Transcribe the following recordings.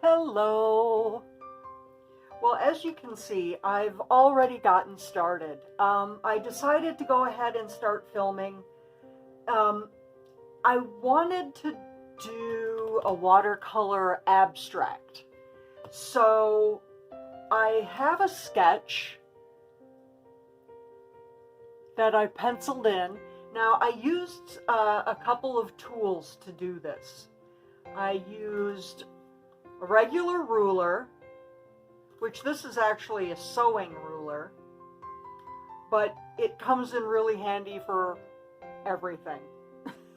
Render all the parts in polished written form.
Hello. Well, as you can see, I've already gotten started. I decided to go ahead and start filming. I wanted to do a watercolor abstract. So I have a sketch that I penciled in. Now, I used a couple of tools to do this. I used a regular ruler, which this is actually a sewing ruler, but it comes in really handy for everything.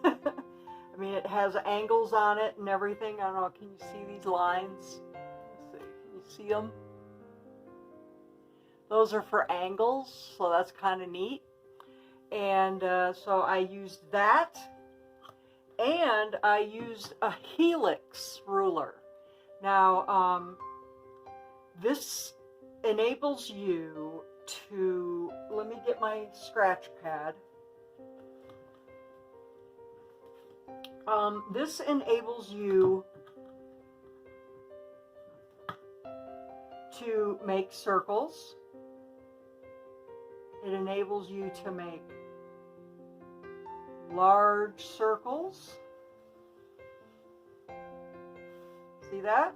I mean, it has angles on it and everything. I don't know, can you see these lines? Let's see, can you see them? Those are for angles, so that's kind of neat. And so I used that, and I used a Helix ruler. Now, this enables you to, let me get my scratch pad. This enables you to make circles. It enables you to make large circles. See that?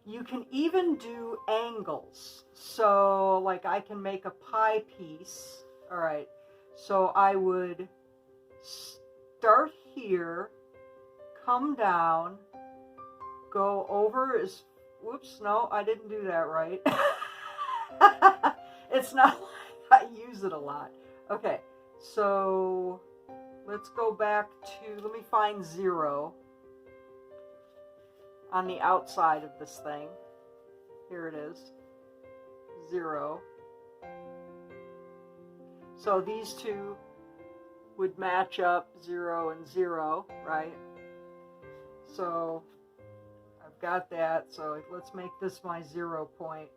You can even do angles. So like I can make a pie piece. All right. So I would start here, come down, go over as, whoops, no, I didn't do that right. It's not like I use it a lot. Okay, so let's go back to, let me find 0 on the outside of this thing. Here it is, 0. So these two would match up, 0 and 0, right? So I've got that, so let's make this my 0 point.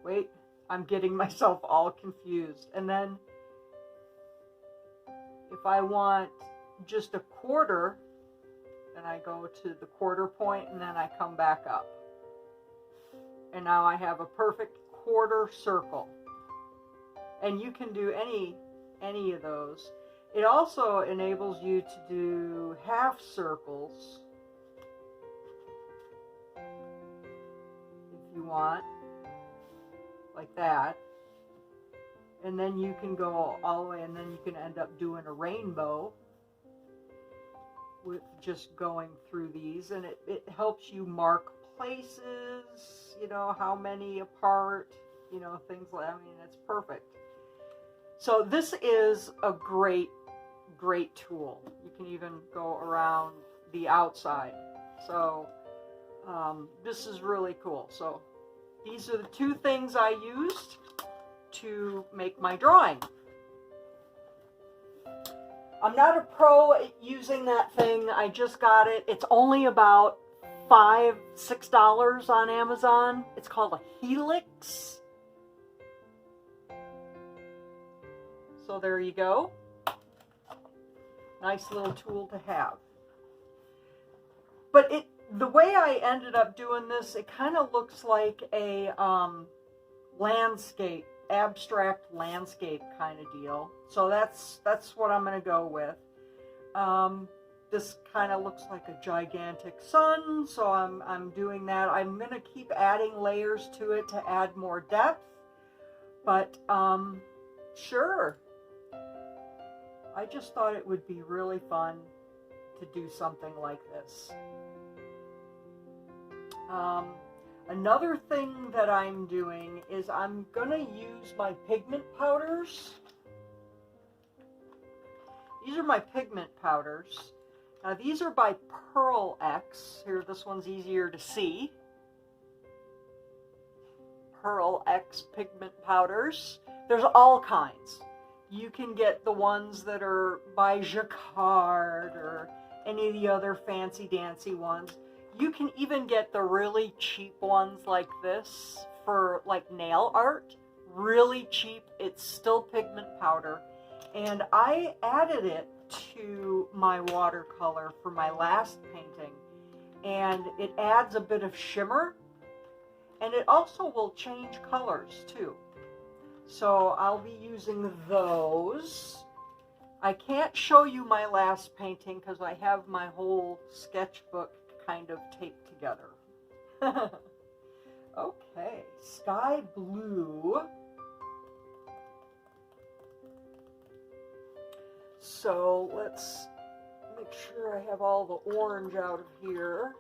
Wait, I'm getting myself all confused. And then if I want just a quarter, then I go to the quarter point and then I come back up. And now I have a perfect quarter circle. And you can do any of those. It also enables you to do half circles if you want, like that. And then you can go all the way, and then you can end up doing a rainbow with just going through these. And it helps you mark places, you know, how many apart, you know, things like, I mean, it's perfect. So this is a great tool. You can even go around the outside. So this is really cool. So these are the two things I used to make my drawing. I'm not a pro at using that thing. I just got it. It's only about $5-6 on Amazon. It's called a Helix. So there you go. Nice little tool to have. But the way I ended up doing this, it kind of looks like a landscape, abstract landscape kind of deal. So that's what I'm going to go with. This kind of looks like a gigantic sun, so I'm doing that. I'm going to keep adding layers to it to add more depth. But sure. I just thought it would be really fun to do something like this. Another thing that I'm doing is I'm going to use my pigment powders. These are my pigment powders. Now these are by Pearl X. Here, this one's easier to see. Pearl X pigment powders. There's all kinds. You can get the ones that are by Jacquard or any of the other fancy-dancy ones. You can even get the really cheap ones like this for like nail art. Really cheap. It's still pigment powder. And I added it to my watercolor for my last painting, and it adds a bit of shimmer, and it also will change colors too. So I'll be using those. I can't show you my last painting because I have my whole sketchbook kind of taped together. Okay, sky blue. So let's make sure I have all the orange out of here.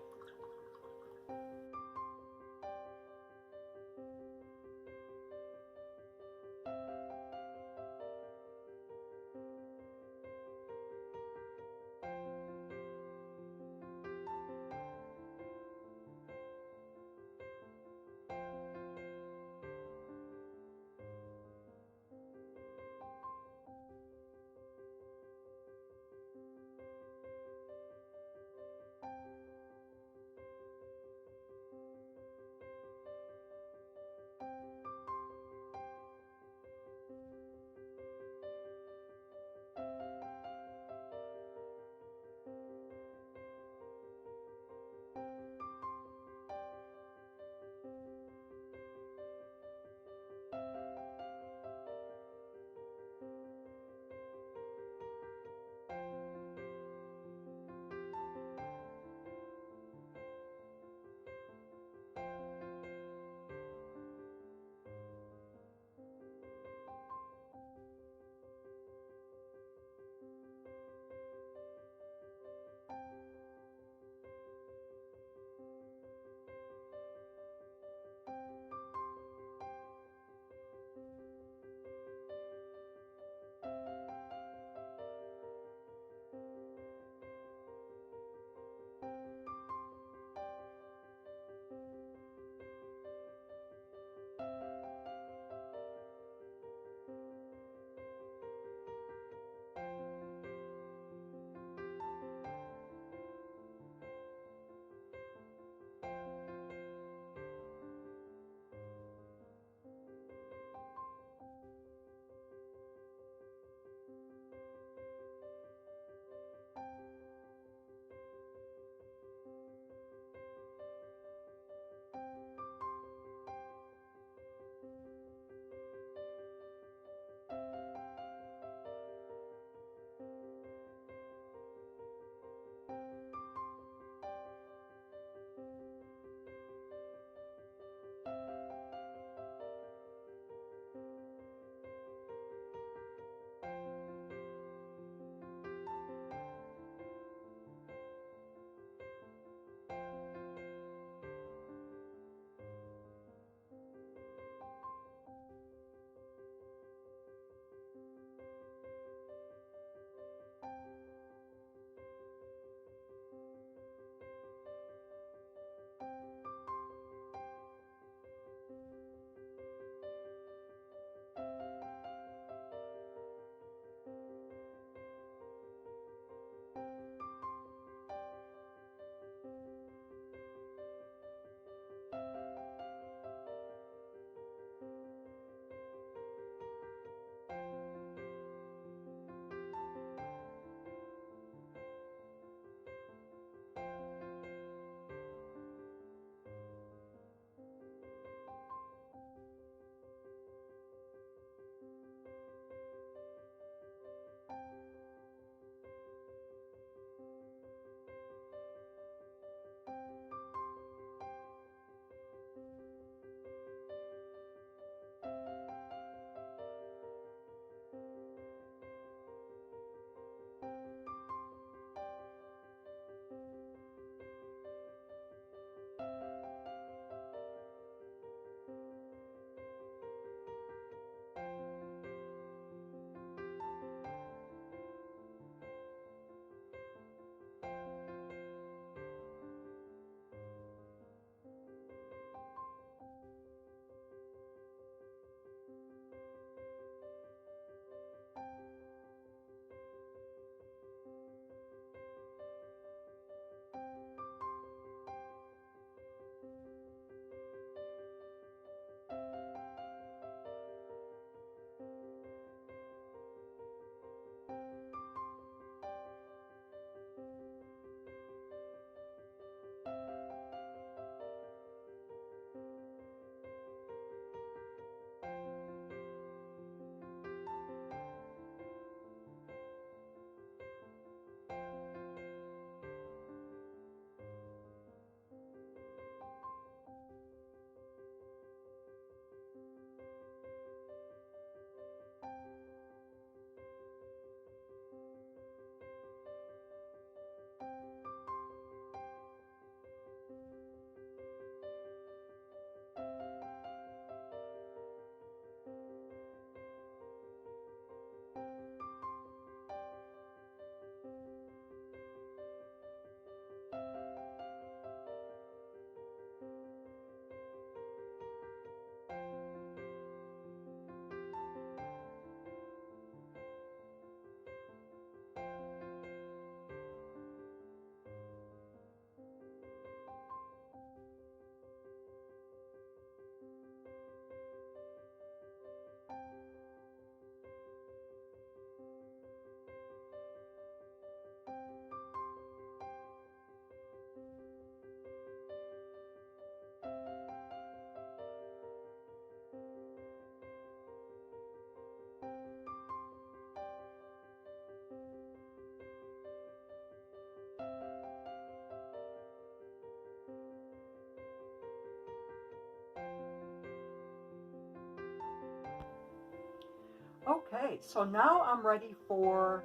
Okay, so now I'm ready for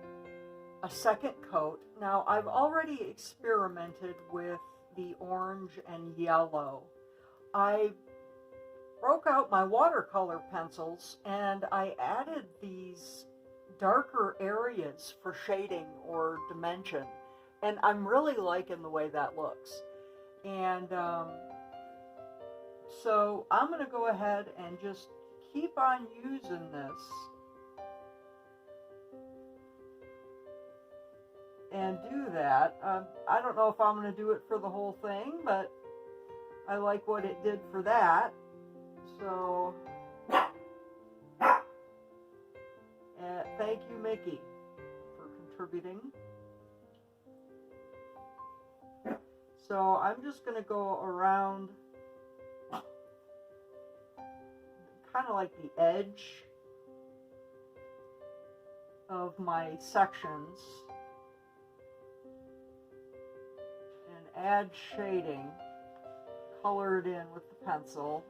a second coat. Now I've already experimented with the orange and yellow. I broke out my watercolor pencils and I added these darker areas for shading or dimension, and I'm really liking the way that looks. And so I'm going to go ahead and just keep on using this and do that. I don't know if I'm going to do it for the whole thing, but I like what it did for that. So, thank you, Mickey, for contributing. So I'm just going to go around kind of like the edge of my sections and add shading, color it in with the pencil.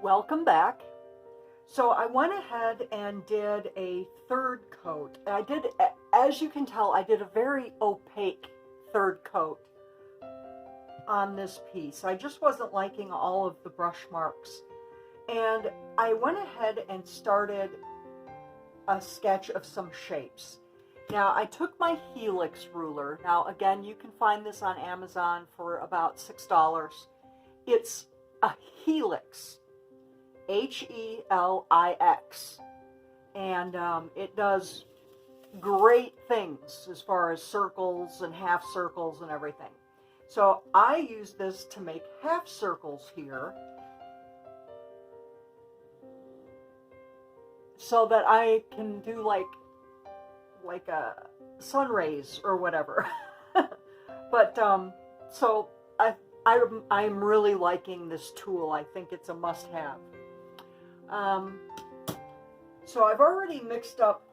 Welcome back. So I went ahead and did a third coat. I did, as you can tell, I did a very opaque third coat. on this piece. I just wasn't liking all of the brush marks. And I went ahead and started a sketch of some shapes. Now, I took my Helix ruler. Now, again, you can find this on Amazon for about $6. It's a helix, Helix, and it does great things as far as circles and half circles and everything. So I use this to make half circles here so that I can do like a sun rays or whatever. But so I'm really liking this tool. I think it's a must-have. So I've already mixed up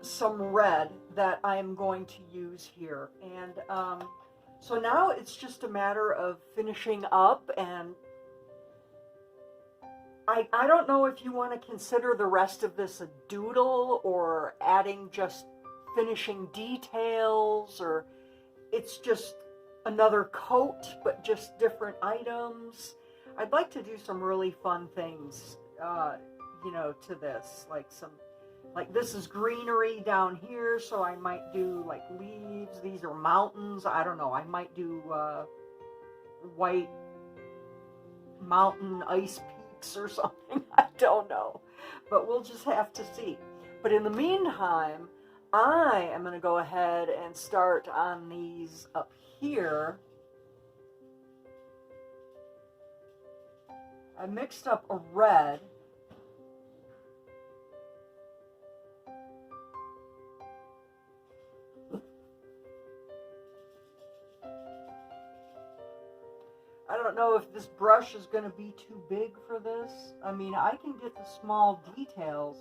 some red that I'm going to use here, and so now it's just a matter of finishing up. And I don't know if you want to consider the rest of this a doodle or adding just finishing details, or it's just another coat but just different items. I'd like to do some really fun things, you know, to this, like this is greenery down here, so I might do like leaves. These are mountains. I don't know. I might do white mountain ice peaks or something. I don't know. But we'll just have to see. But in the meantime, I am going to go ahead and start on these up here. I mixed up a red. I don't know if this brush is going to be too big for this. I mean, I can get the small details.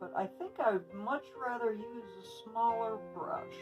But I think I'd much rather use a smaller brush.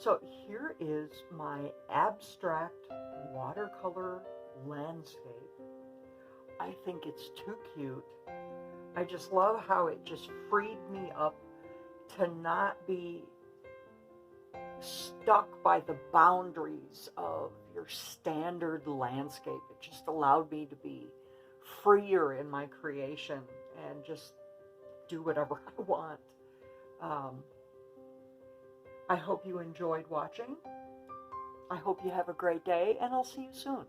So here is my abstract watercolor landscape. I think it's too cute. I just love how it just freed me up to not be stuck by the boundaries of your standard landscape. It just allowed me to be freer in my creation and just do whatever I want. I hope you enjoyed watching. I hope you have a great day, and I'll see you soon.